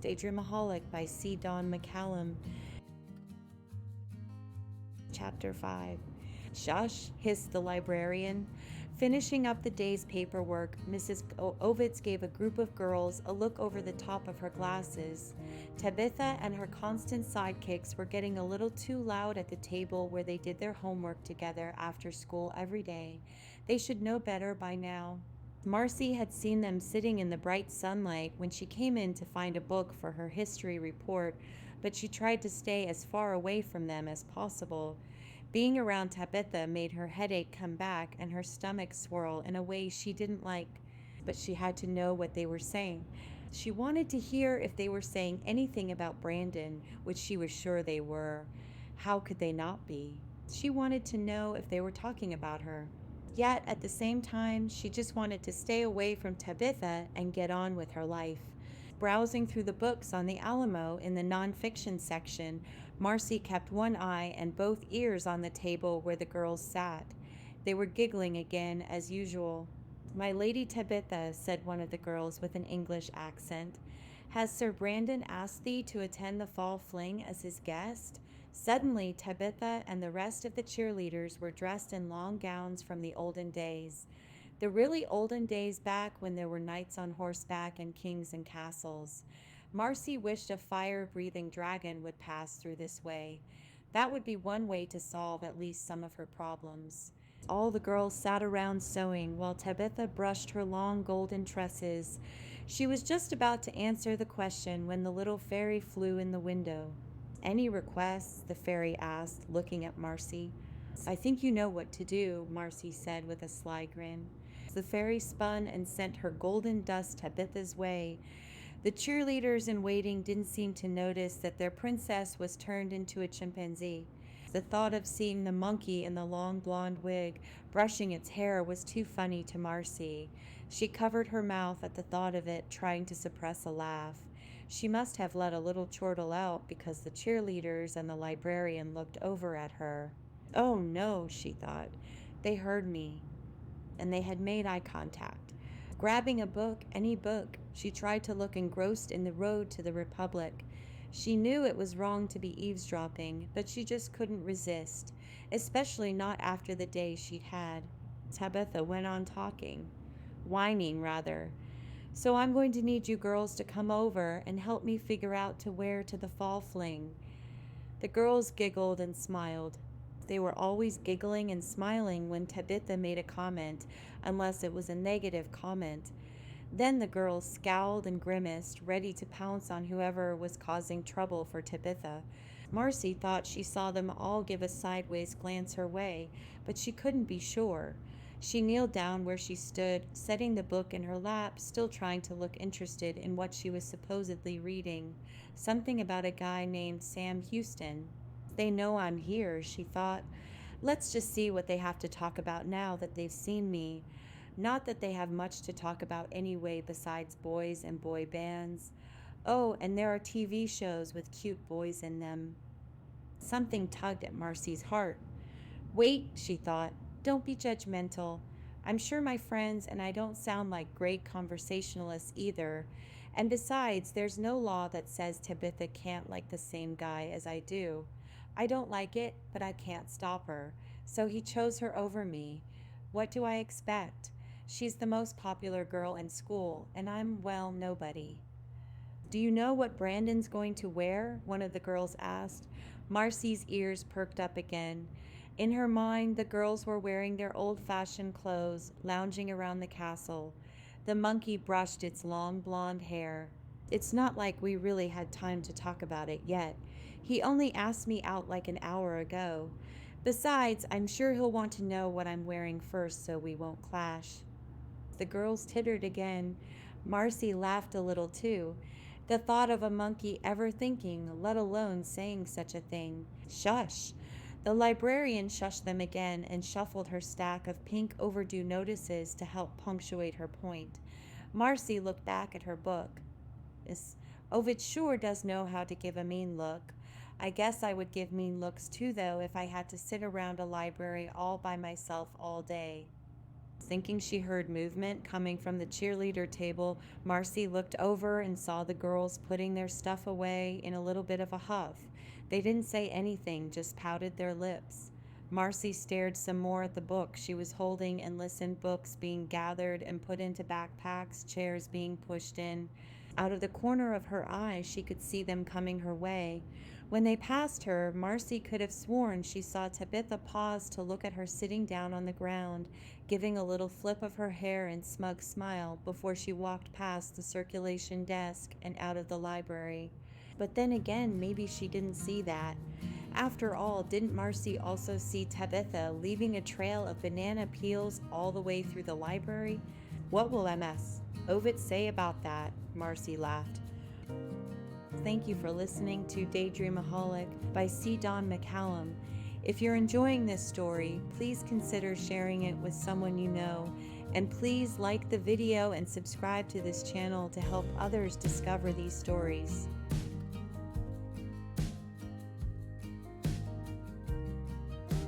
Daydreamaholic by C. Don McCallum. Chapter 5. Shush, hissed the librarian. Finishing up the day's paperwork, Mrs. Ovitz gave a group of girls a look over the top of her glasses. Tabitha and her constant sidekicks were getting a little too loud at the table where they did their homework together after school every day. They should know better by now. Marcie had seen them sitting in the bright sunlight when she came in to find a book for her history report, but she tried to stay as far away from them as possible. Being around Tabitha made her headache come back and her stomach swirl in a way she didn't like, but she had to know what they were saying. She wanted to hear if they were saying anything about Brandon, which she was sure they were. How could they not be? She wanted to know if they were talking about her. Yet, at the same time, she just wanted to stay away from Tabitha and get on with her life. Browsing through the books on the Alamo in the nonfiction section, Marcie kept one eye and both ears on the table where the girls sat. They were giggling again, as usual. "My Lady Tabitha," said one of the girls with an English accent, "has Sir Brandon asked thee to attend the fall fling as his guest?" Suddenly, Tabitha and the rest of the cheerleaders were dressed in long gowns from the olden days. The really olden days back when there were knights on horseback and kings and castles. Marcie wished a fire-breathing dragon would pass through this way. That would be one way to solve at least some of her problems. All the girls sat around sewing while Tabitha brushed her long golden tresses. She was just about to answer the question when the little fairy flew in the window. "Any requests?" the fairy asked, looking at Marcie. "I think you know what to do," Marcie said with a sly grin. The fairy spun and sent her golden dust Tabitha's way. The cheerleaders in waiting didn't seem to notice that their princess was turned into a chimpanzee. The thought of seeing the monkey in the long blonde wig brushing its hair was too funny to Marcie. She covered her mouth at the thought of it, trying to suppress a laugh. She must have let a little chortle out because the cheerleaders and the librarian looked over at her. "Oh no," she thought. "They heard me." And they had made eye contact. Grabbing a book, any book, she tried to look engrossed in the road to the Republic. She knew it was wrong to be eavesdropping, but she just couldn't resist, especially not after the day she'd had. Tabitha went on talking, whining rather. "So I'm going to need you girls to come over and help me figure out to wear to the fall fling." The girls giggled and smiled. They were always giggling and smiling when Tabitha made a comment, unless it was a negative comment. Then the girls scowled and grimaced, ready to pounce on whoever was causing trouble for Tabitha. Marcie thought she saw them all give a sideways glance her way, but she couldn't be sure. She kneeled down where she stood, setting the book in her lap, still trying to look interested in what she was supposedly reading. Something about a guy named Sam Houston. "They know I'm here," she thought. "Let's just see what they have to talk about now that they've seen me. Not that they have much to talk about anyway besides boys and boy bands. Oh, and there are TV shows with cute boys in them." Something tugged at Marcie's heart. "Wait," she thought. "Don't be judgmental. I'm sure my friends and I don't sound like great conversationalists either. And besides, there's no law that says Tabitha can't like the same guy as I do. I don't like it, but I can't stop her. So he chose her over me. What do I expect? She's the most popular girl in school, and I'm, well, nobody." "Do you know what Brandon's going to wear?" one of the girls asked. Marcie's ears perked up again. In her mind, the girls were wearing their old-fashioned clothes, lounging around the castle. The monkey brushed its long blonde hair. "It's not like we really had time to talk about it yet. He only asked me out like an hour ago. Besides, I'm sure he'll want to know what I'm wearing first so we won't clash." The girls tittered again. Marcie laughed a little too. The thought of a monkey ever thinking, let alone saying such a thing. "Shush!" The librarian shushed them again and shuffled her stack of pink overdue notices to help punctuate her point. Marcie looked back at her book. "Miss Ovid sure does know how to give a mean look. I guess I would give mean looks too, though, if I had to sit around a library all by myself all day." Thinking she heard movement coming from the cheerleader table, Marcie looked over and saw the girls putting their stuff away in a little bit of a huff. They didn't say anything, just pouted their lips. Marcie stared some more at the book she was holding and listened, books being gathered and put into backpacks, chairs being pushed in. Out of the corner of her eye, she could see them coming her way. When they passed her, Marcie could have sworn she saw Tabitha pause to look at her sitting down on the ground, giving a little flip of her hair and smug smile before she walked past the circulation desk and out of the library. But then again, maybe she didn't see that. After all, didn't Marcie also see Tabitha leaving a trail of banana peels all the way through the library? What will MS Ovid say about that? Marcie laughed. Thank you for listening to Daydreamaholic by C. Don McCallum. If you're enjoying this story, please consider sharing it with someone you know, and please like the video and subscribe to this channel to help others discover these stories.